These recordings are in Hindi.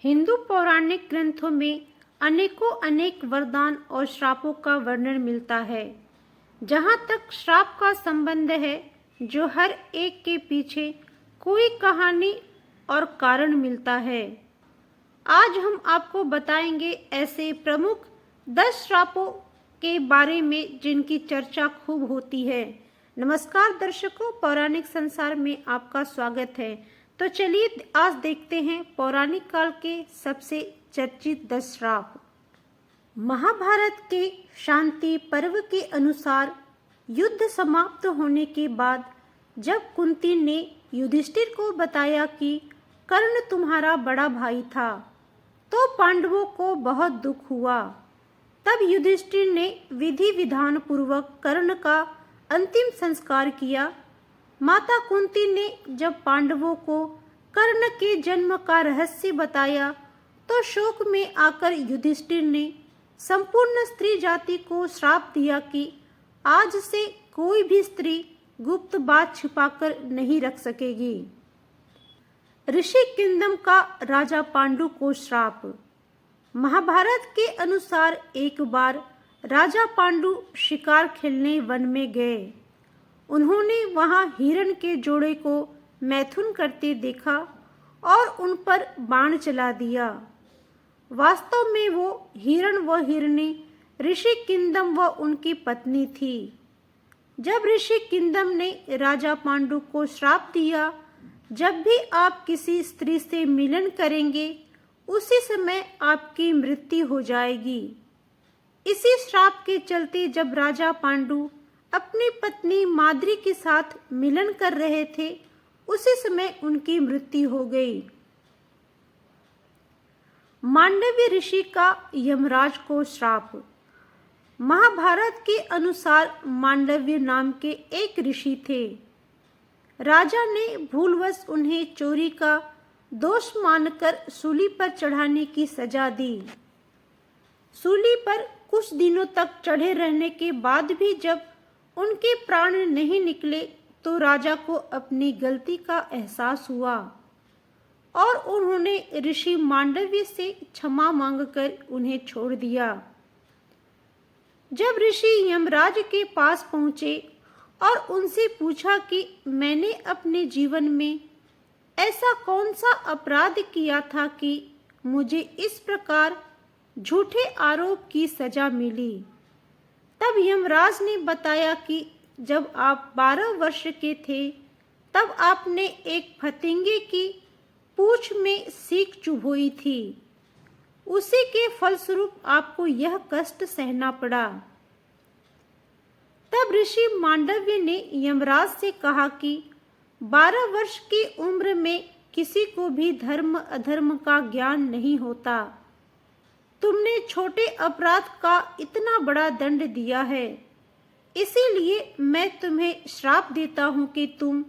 हिंदू पौराणिक ग्रंथों में अनेकों अनेक वरदान और श्रापों का वर्णन मिलता है। जहाँ तक श्राप का संबंध है, जो हर एक के पीछे कोई कहानी और कारण मिलता है। आज हम आपको बताएंगे ऐसे प्रमुख 10 श्रापों के बारे में जिनकी चर्चा खूब होती है। नमस्कार दर्शकों, पौराणिक संसार में आपका स्वागत है। तो चलिए आज देखते हैं पौराणिक काल के सबसे चर्चित 10 श्राप। महाभारत के शांति पर्व के अनुसार युद्ध समाप्त होने के बाद जब कुंती ने युधिष्ठिर को बताया कि कर्ण तुम्हारा बड़ा भाई था, तो पांडवों को बहुत दुख हुआ। तब युधिष्ठिर ने विधि विधान पूर्वक कर्ण का अंतिम संस्कार किया। माता कुंती ने जब पांडवों को कर्ण के जन्म का रहस्य बताया, तो शोक में आकर युधिष्ठिर ने संपूर्ण स्त्री जाति को श्राप दिया कि आज से कोई भी स्त्री गुप्त बात छिपाकर नहीं रख सकेगी। ऋषि किंदम का राजा पांडु को श्राप। महाभारत के अनुसार एक बार राजा पांडु शिकार खेलने वन में गए। उन्होंने वहां हिरण के जोड़े को मैथुन करते देखा और उन पर बाण चला दिया। वास्तव में वो हिरण व हिरणी ऋषि किंदम व उनकी पत्नी थी। जब ऋषि किंदम ने राजा पांडु को श्राप दिया, जब भी आप किसी स्त्री से मिलन करेंगे, उसी समय आपकी मृत्यु हो जाएगी। इसी श्राप के चलते जब राजा पांडु अपनी पत्नी माद्री के साथ मिलन कर रहे थे, उसी समय उनकी मृत्यु हो गई। मांडव्य ऋषि का यमराज को श्राप। महाभारत के अनुसार मांडव्य नाम के एक ऋषि थे। राजा ने भूलवश उन्हें चोरी का दोष मानकर सूली पर चढ़ाने की सजा दी। सूली पर कुछ दिनों तक चढ़े रहने के बाद भी जब उनके प्राण नहीं निकले, तो राजा को अपनी गलती का एहसास हुआ और उन्होंने ऋषि मांडव्य से क्षमा मांगकर उन्हें छोड़ दिया। जब ऋषि यमराज के पास पहुंचे और उनसे पूछा कि मैंने अपने जीवन में ऐसा कौन सा अपराध किया था कि मुझे इस प्रकार झूठे आरोप की सजा मिली, तब यमराज ने बताया कि जब आप 12 वर्ष के थे, तब आपने एक फतिंगे की पूंछ में सीख चुभोई थी। उसी के फलस्वरूप आपको यह कष्ट सहना पड़ा। तब ऋषि मांडव्य ने यमराज से कहा कि 12 वर्ष की उम्र में किसी को भी धर्म अधर्म का ज्ञान नहीं होता। तुमने छोटे अपराध का इतना बड़ा दंड दिया है, इसीलिए मैं तुम्हें श्राप देता हूं कि तुम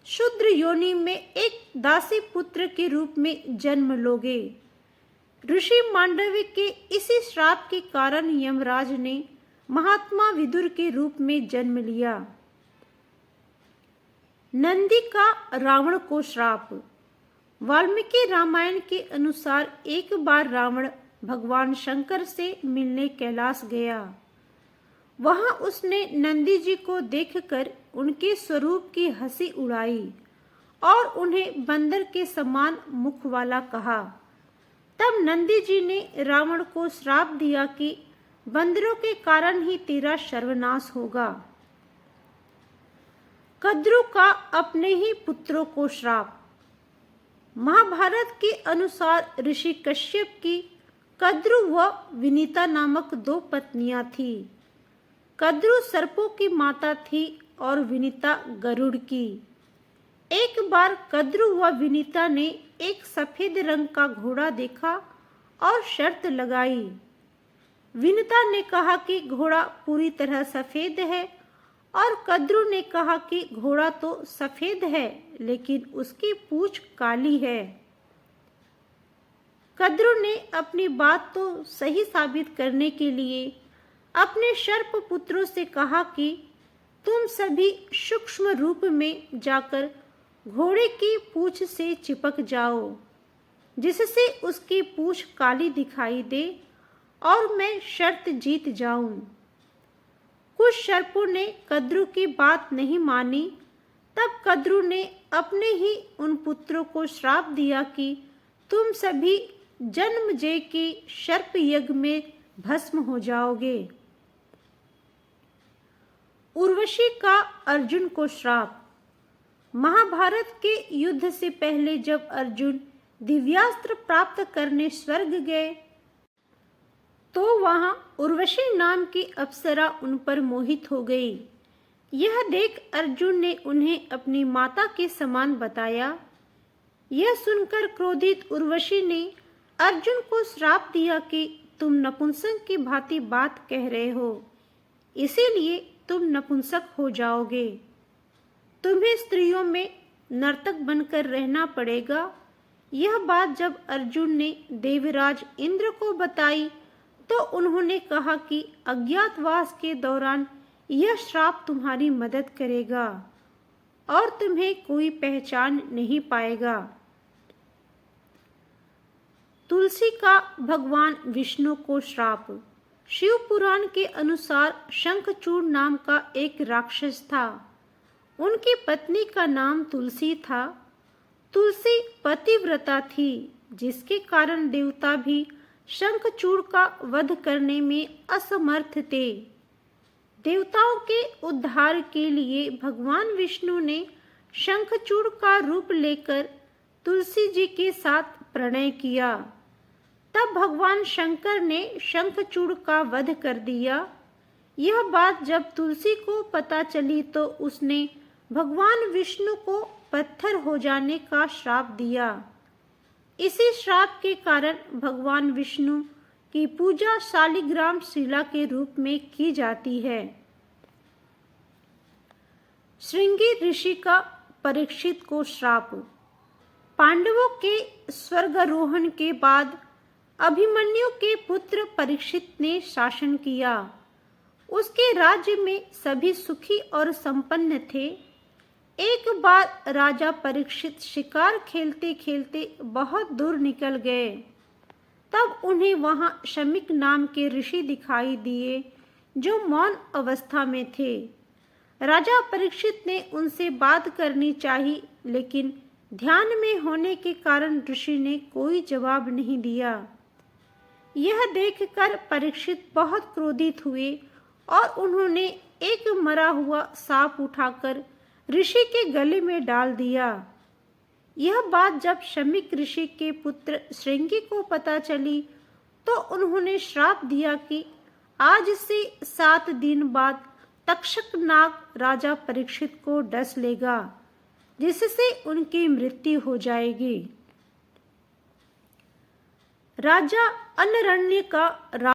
शूद्र योनि में एक दासी पुत्र के रूप में जन्म लोगे। ऋषि मांडव्य के इसी श्राप के कारण यमराज ने महात्मा विदुर के रूप में जन्म लिया। नंदी का रावण को श्राप। वाल्मीकि रामायण के अनुसार एक बार रावण भगवान शंकर से मिलने कैलाश गया। वहां उसने नंदी जी को देखकर उनके स्वरूप की हंसी उड़ाई और उन्हें बंदर के समान मुख वाला कहा। तब नंदी जी ने रावण को श्राप दिया कि बंदरों के कारण ही तेरा सर्वनाश होगा। कद्रु का अपने ही पुत्रों को श्राप। महाभारत के अनुसार ऋषि कश्यप की कद्रु व विनीता नामक 2 पत्नियां थी। कद्रु सर्पों की माता थी और विनीता गरुड़ की। एक बार कद्रु व विनीता ने एक सफेद रंग का घोड़ा देखा और शर्त लगाई। विनीता ने कहा कि घोड़ा पूरी तरह सफेद है और कद्रु ने कहा कि घोड़ा तो सफेद है, लेकिन उसकी पूंछ काली है। कद्रु ने अपनी बात तो सही साबित करने के लिए अपने सर्प पुत्रों से कहा कि तुम सभी सूक्ष्म रूप में जाकर घोड़े की पूंछ से चिपक जाओ। जिससे उसकी पूंछ काली दिखाई दे और मैं शर्त जीत जाऊं। कुछ सर्पों ने कद्रू की बात नहीं मानी। तब कद्रू ने अपने ही उन पुत्रों को श्राप दिया कि तुम सभी जन्मजय के सर्प यज्ञ में भस्म हो जाओगे। उर्वशी का अर्जुन को श्राप। महाभारत के युद्ध से पहले जब अर्जुन दिव्यास्त्र प्राप्त करने स्वर्ग गए तो वहां उर्वशी नाम की अप्सरा उन पर मोहित हो गई। यह देख अर्जुन ने उन्हें अपनी माता के समान बताया। यह सुनकर क्रोधित उर्वशी ने अर्जुन को श्राप दिया कि तुम नपुंसक की भांति बात कह रहे हो, इसीलिए तुम नपुंसक हो जाओगे। तुम्हें स्त्रियों में नर्तक बनकर रहना पड़ेगा। यह बात जब अर्जुन ने देवराज इंद्र को बताई तो उन्होंने कहा कि अज्ञातवास के दौरान यह श्राप तुम्हारी मदद करेगा और तुम्हें कोई पहचान नहीं पाएगा। तुलसी का भगवान विष्णु को श्राप। शिव पुराण के अनुसार शंखचूड़ नाम का एक राक्षस था। उनकी पत्नी का नाम तुलसी था। तुलसी पतिव्रता थी, जिसके कारण देवता भी शंखचूड़ का वध करने में असमर्थ थे। देवताओं के उद्धार के लिए भगवान विष्णु ने शंखचूड़ का रूप लेकर तुलसी जी के साथ प्रणय किया। तब भगवान शंकर ने शंखचूड़ का वध कर दिया। यह बात जब तुलसी को पता चली तो उसने भगवान विष्णु को पत्थर हो जाने का श्राप दिया। इसी श्राप के कारण भगवान विष्णु की पूजा शालिग्राम शिला के रूप में की जाती है। श्रृंगी ऋषि का परीक्षित को श्राप। पांडवों के स्वर्गारोहण के बाद अभिमन्यु के पुत्र परीक्षित ने शासन किया। उसके राज्य में सभी सुखी और संपन्न थे। एक बार राजा परीक्षित शिकार खेलते खेलते बहुत दूर निकल गए। तब उन्हें वहां शमीक नाम के ऋषि दिखाई दिए जो मौन अवस्था में थे। राजा परीक्षित ने उनसे बात करनी चाहिए, लेकिन ध्यान में होने के कारण ऋषि ने कोई जवाब नहीं दिया। यह देखकर परीक्षित बहुत क्रोधित हुए और उन्होंने एक मरा हुआ सांप उठाकर ऋषि के गले में डाल दिया। यह बात जब शमीक ऋषि के पुत्र श्रृंगी को पता चली तो उन्होंने श्राप दिया कि आज से 7 दिन बाद तक्षक नाग राजा परीक्षित को डस लेगा, जिससे उनकी मृत्यु हो जाएगी। राजा अनरण्य का